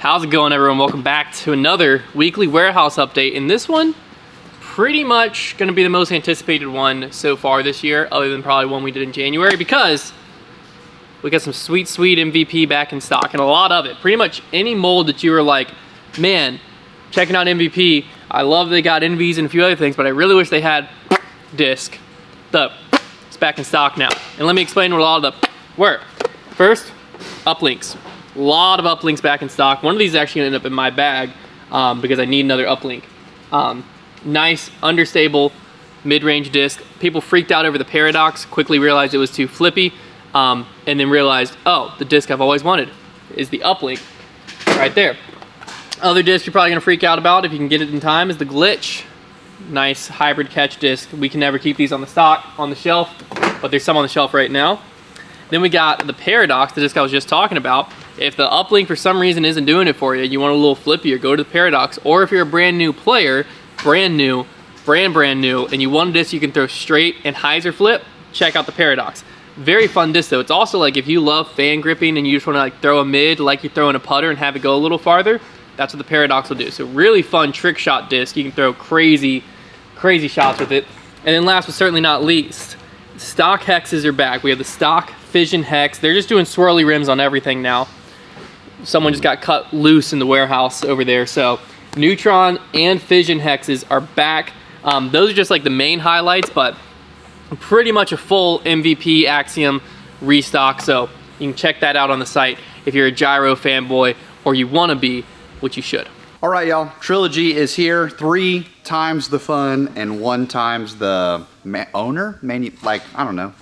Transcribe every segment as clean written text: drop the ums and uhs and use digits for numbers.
How's it going, everyone? Welcome back to another weekly warehouse update. And this one, pretty much going to be the most anticipated one so far this year, other than probably one we did in January, because we got some sweet MVP back in stock, and a lot of it. Pretty much any mold that you were like, man, checking out MVP, I love they got NVs and a few other things, but I really wish they had disc. It's back in stock now. And let me explain what a lot of the were. First, uplinks. A lot of uplinks back in stock. One of these is actually gonna end up in my bag because I need another uplink. Nice, understable, mid-range disc. People freaked out over the Paradox, quickly realized it was too flippy, and then realized, oh, the disc I've always wanted is the uplink right there. Other disc you're probably gonna freak out about if you can get it in time is the Glitch. Nice hybrid catch disc. We can never keep these on the shelf, but there's some on the shelf right now. Then we got the Paradox, the disc I was just talking about. If the uplink for some reason isn't doing it for you, you want a little flippier, go to the Paradox. Or if you're a brand new player, brand new, and you want a disc you can throw straight and hyzer flip, check out the Paradox. Very fun disc though. It's also like if you love fan gripping and you just want to like throw a mid like you're throwing a putter and have it go a little farther, that's what the Paradox will do. So really fun trick shot disc. You can throw crazy shots with it. And then last but certainly not least, stock hexes are back. We have the stock Fission hex. They're just doing swirly rims on everything now. Someone just got cut loose in the warehouse over there. So Neutron and Fission hexes are back. Those are just like the main highlights, but pretty much a full MVP Axiom restock. So you can check that out on the site if you're a gyro fanboy or you want to be, which you should. All right, y'all, Trilogy is here. 3 times the fun and 1 times the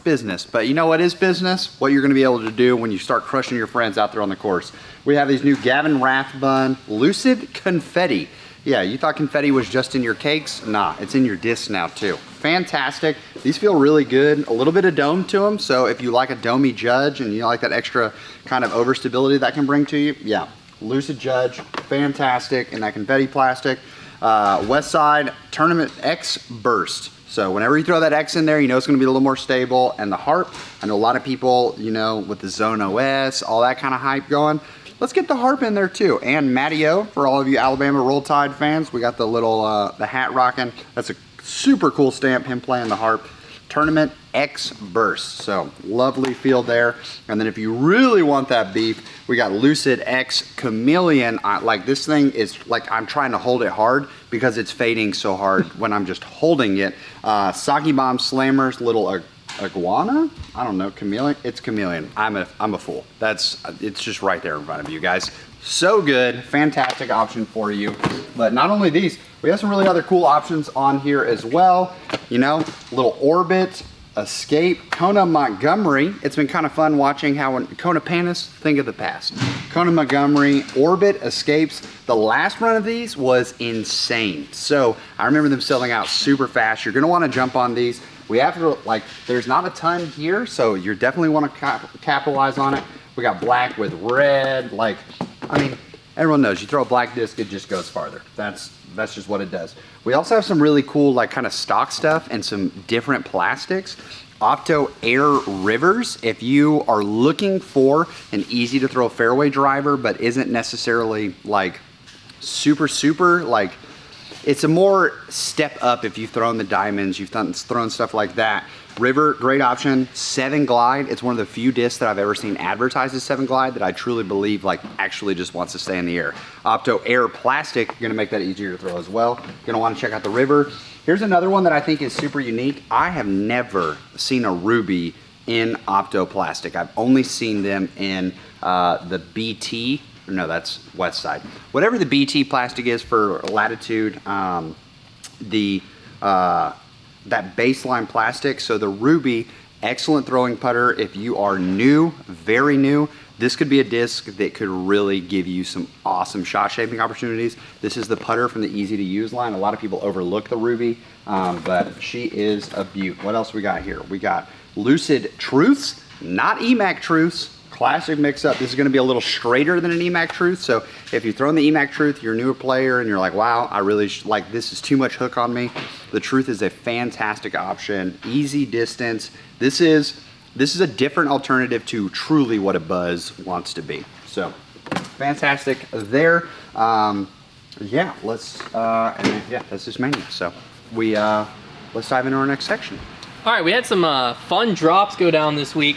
business. But you know what is business? What you're gonna be able to do when you start crushing your friends out there on the course. We have these new Gavin Rathbun Lucid Confetti. Yeah, you thought confetti was just in your cakes? Nah, it's in your discs now too. Fantastic. These feel really good. A little bit of dome to them, so if you like a domey judge and you like that extra kind of overstability that can bring to you, yeah. Lucid Judge, fantastic, in that confetti plastic. West Side Tournament X Burst. So whenever you throw that X in there, you know it's gonna be a little more stable. And the harp, I know a lot of people, you know, with the Zone OS, all that kind of hype going. Let's get the harp in there too. And Matty O, for all of you Alabama Roll Tide fans, we got the little, the hat rocking. That's a super cool stamp, him playing the harp. Tournament X Burst. So lovely feel there. And then if you really want that beef, we got Lucid X Chameleon. Like this thing is like, I'm trying to hold it hard because it's fading so hard when I'm just holding it. Saki Bomb Slammers, little iguana? I don't know, chameleon? It's chameleon. I'm a fool. It's just right there in front of you guys. So good, fantastic option for you. But not only these, we have some really other cool options on here as well. You know, little Orbit, Escape, Kona Montgomery. It's been kind of fun watching how when Kona Panis, think of the past. Kona Montgomery, Orbit, Escapes. The last run of these was insane. So I remember them selling out super fast. You're gonna wanna jump on these. We have to, like, there's not a ton here, so you definitely wanna capitalize on it. We got black with red, like, I mean, everyone knows you throw a black disc, it just goes farther. That's just what it does. We also have some really cool, like, kind of stock stuff and some different plastics. Opto Air Rivers. If you are looking for an easy to throw fairway driver, but isn't necessarily like super, like, it's a more step up if you've thrown the diamonds, you've thrown stuff like that. River, great option. 7 Glide, it's one of the few discs that I've ever seen advertised as 7 Glide that I truly believe like actually just wants to stay in the air. Opto Air Plastic, gonna make that easier to throw as well. Gonna wanna check out the River. Here's another one that I think is super unique. I have never seen a Ruby in Opto Plastic. I've only seen them in the BT, no, that's West Side. Whatever the BT plastic is for Latitude, that baseline plastic. So the Ruby, excellent throwing putter. If you are new, very new, this could be a disc that could really give you some awesome shot shaping opportunities. This is the putter from the easy to use line. A lot of people overlook the Ruby, but she is a beaut. What else we got here? We got Lucid Truths, not EMAC Truths. Classic mix-up. This is going to be a little straighter than an EMAC Truth. So if you're throwing the EMAC Truth, you're a newer player and you're like, wow, I really like this is too much hook on me. The Truth is a fantastic option. Easy distance. This is a different alternative to truly what a Buzz wants to be. So fantastic there. Yeah, let's, and then, yeah, that's just Mania. So let's dive into our next section. All right, we had some fun drops go down this week.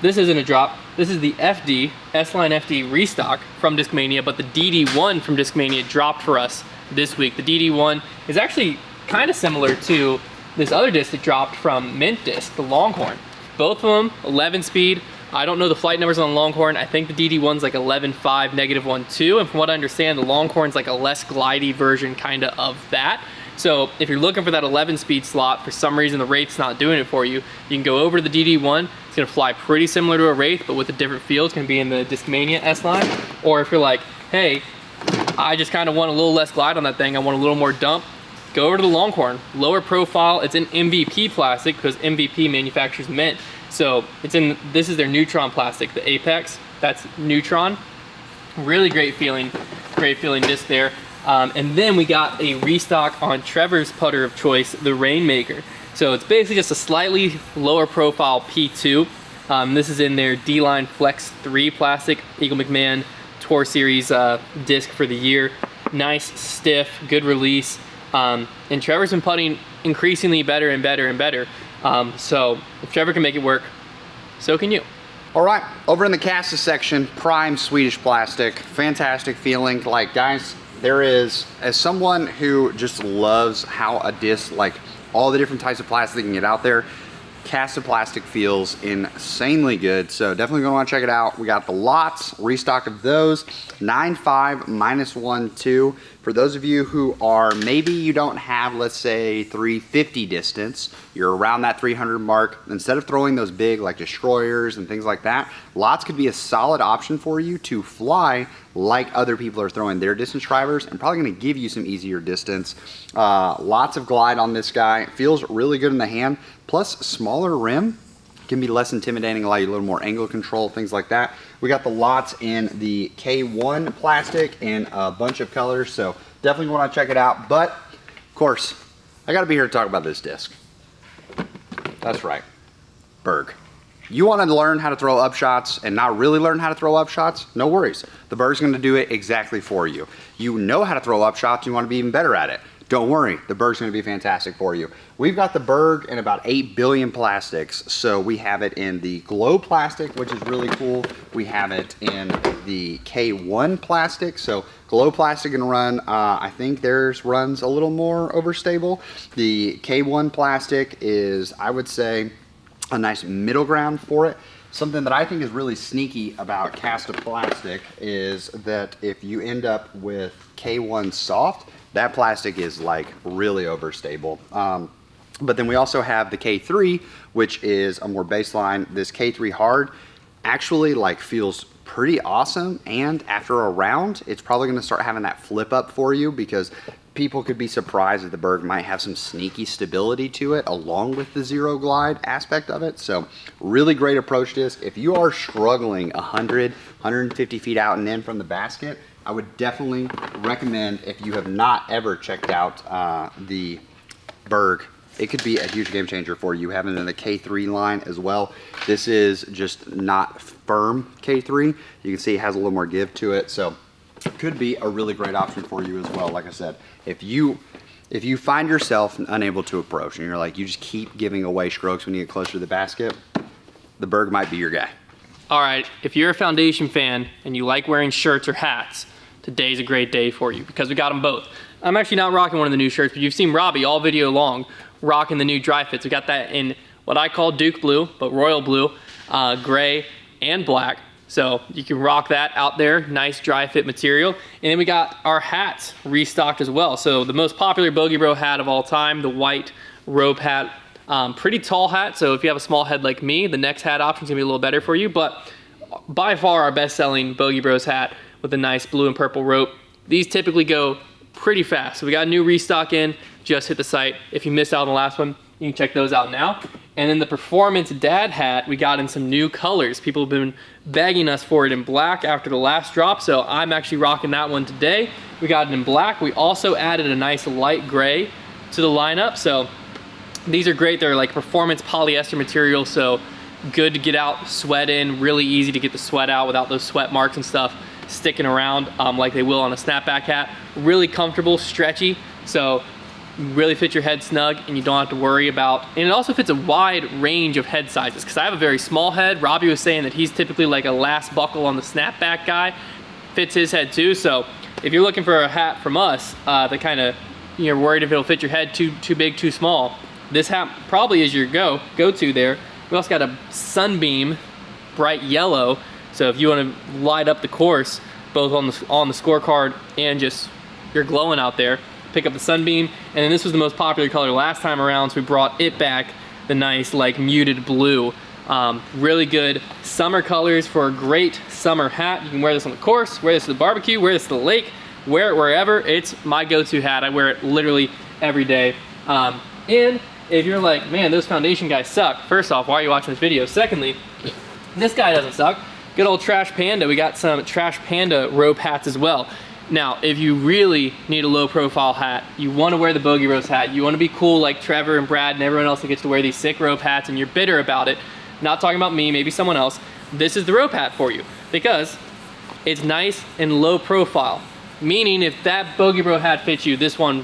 This isn't a drop. This is the FD, S-Line FD Restock from Discmania, but the DD1 from Discmania dropped for us this week. The DD1 is actually kind of similar to this other disc that dropped from Mint Disc, the Longhorn. Both of them 11 speed. I don't know the flight numbers on the Longhorn. I think the DD1's like 11.5, -1.2, and from what I understand, the Longhorn's like a less glidey version kind of that. So if you're looking for that 11 speed slot, for some reason the Wraith's not doing it for you, you can go over to the DD1. It's gonna fly pretty similar to a Wraith, but with a different feel. It's gonna be in the Discmania S-Line. Or if you're like, hey, I just kind of want a little less glide on that thing, I want a little more dump, go over to the Longhorn. Lower profile, it's in MVP plastic because MVP manufactures Mint. So it's in, this is their Neutron plastic, the Apex, that's Neutron. Really great feeling disc there. And then we got a restock on Trevor's putter of choice, the Rainmaker. So it's basically just a slightly lower profile P2. This is in their D-Line Flex 3 plastic, Eagle McMahon Tour Series disc for the year. Nice, stiff, good release. And Trevor's been putting increasingly better and better and better. So if Trevor can make it work, so can you. All right, over in the Casta section, prime Swedish plastic, fantastic feeling. Like, guys, there is, as someone who just loves how a disc, like all the different types of plastic you can get out there, Casta plastic feels insanely good. So definitely gonna wanna check it out. We got the lots, restock of those, 9.5 -1.2. For those of you who are, maybe you don't have, let's say 350 distance, you're around that 300 mark, instead of throwing those big like destroyers and things like that, lots could be a solid option for you to fly like other people are throwing their distance drivers, and probably gonna give you some easier distance. Lots of glide on this guy, feels really good in the hand, plus smaller rim can be less intimidating, allow you a little more angle control, things like that. We got the lots in the K1 plastic in a bunch of colors, so definitely want to check it out. But of course, I got to be here to talk about this disc. That's right, Berg. You want to learn how to throw up shots and not really learn how to throw up shots? No worries. The Berg's going to do it exactly for you. You know how to throw up shots, you want to be even better at it. Don't worry, the Berg's gonna be fantastic for you. We've got the Berg in about 8 billion plastics. So we have it in the glow plastic, which is really cool. We have it in the K1 plastic. So glow plastic can run, I think theirs runs a little more overstable. The K1 plastic is, I would say, a nice middle ground for it. Something that I think is really sneaky about Casta plastic is that if you end up with K1 soft, that plastic is like really overstable. But then we also have the K3, which is a more baseline. This K3 hard actually like feels pretty awesome, and after a round, it's probably gonna start having that flip up for you, because people could be surprised that the Berg might have some sneaky stability to it along with the zero glide aspect of it. So really great approach disc. If you are struggling 100, 150 feet out and in from the basket, I would definitely recommend, if you have not ever checked out the Berg, it could be a huge game changer for you, having it in the K3 line as well. This is just not firm K3. You can see it has a little more give to it, so it could be a really great option for you as well. Like I said, if you find yourself unable to approach and you're like, you just keep giving away strokes when you get closer to the basket, the Berg might be your guy. All right, if you're a Foundation fan and you like wearing shirts or hats, today's a great day for you because we got them both. I'm actually not rocking one of the new shirts, but you've seen Robbie all video long rocking the new dry fits. We got that in what I call Duke blue, but royal blue, gray, and black. So you can rock that out there, nice dry fit material. And then we got our hats restocked as well. So the most popular Bogey Bro hat of all time, the white rope hat, pretty tall hat. So if you have a small head like me, the next hat option is gonna be a little better for you, but by far our best selling Bogey Bros hat with a nice blue and purple rope. These typically go pretty fast. So we got a new restock in, just hit the site. If you missed out on the last one, you can check those out now. And then the Performance Dad hat, we got in some new colors. People have been begging us for it in black after the last drop, so I'm actually rocking that one today. We got it in black. We also added a nice light gray to the lineup. So these are great. They're like performance polyester material, so good to get out, sweat in, really easy to get the sweat out without those sweat marks and stuff. sticking around like they will on a snapback hat. Really comfortable, stretchy, so really fit your head snug and you don't have to worry about, and it also fits a wide range of head sizes because I have a very small head. Robbie was saying that he's typically like a last buckle on the snapback guy, fits his head too. So if you're looking for a hat from us that kind of, you're worried if it'll fit your head too big, too small, this hat probably is your go-to there. We also got a Sunbeam bright yellow, so if you want to light up the course both on the scorecard and just you're glowing out there, pick up the Sunbeam. And then this was the most popular color last time around, so we brought it back, the nice like muted blue. Really good summer colors for a great summer hat. You can wear this on the course, wear this to the barbecue, wear this to the lake, wear it wherever. It's my go-to hat. I wear it literally every day. And if you're like, man, those foundation guys suck, first off, why are you watching this video? Secondly, this guy doesn't suck. Good old Trash Panda. We got some Trash Panda rope hats as well. Now, if you really need a low profile hat, you want to wear the Bogey Rose hat, you want to be cool like Trevor and Brad and everyone else that gets to wear these sick rope hats and you're bitter about it, not talking about me, maybe someone else, this is the rope hat for you because it's nice and low profile. Meaning if that Bogey Bro hat fits you, this one,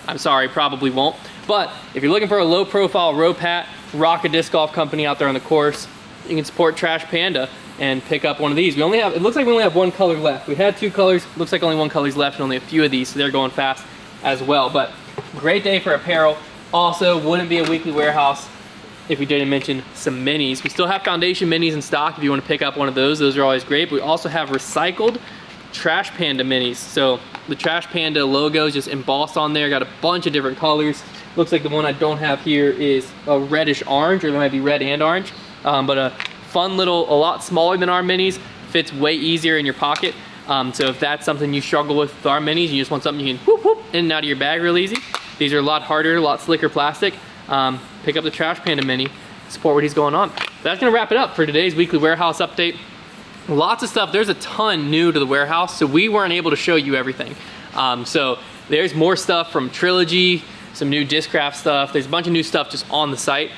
I'm sorry, probably won't. But if you're looking for a low profile rope hat, rock a disc golf company out there on the course, you can support Trash Panda and pick up one of these. We only have, it looks like we only have one color left. We had two colors, looks like only one color's left and only a few of these, so they're going fast as well. But great day for apparel. Also, wouldn't be a weekly warehouse if we didn't mention some minis. We still have foundation minis in stock if you want to pick up one of those. Those are always great. But we also have recycled Trash Panda minis. So the Trash Panda logo is just embossed on there. Got a bunch of different colors. Looks like the one I don't have here is a reddish orange, or there might be red and orange. But a fun little, a lot smaller than our minis, fits way easier in your pocket. So if that's something you struggle with our minis, you just want something you can whoop whoop in and out of your bag real easy. These are a lot harder, a lot slicker plastic. Pick up the Trash Panda mini, support what he's going on. That's gonna wrap it up for today's weekly warehouse update. Lots of stuff, there's a ton new to the warehouse, so we weren't able to show you everything. So there's more stuff from Trilogy, some new Discraft stuff. There's a bunch of new stuff just on the site.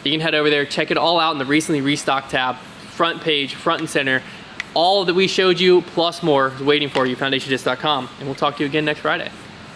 You can head over there, check it all out in the recently restocked tab, front page, front and center. All that we showed you plus more is waiting for you, foundationdisc.com. And we'll talk to you again next Friday.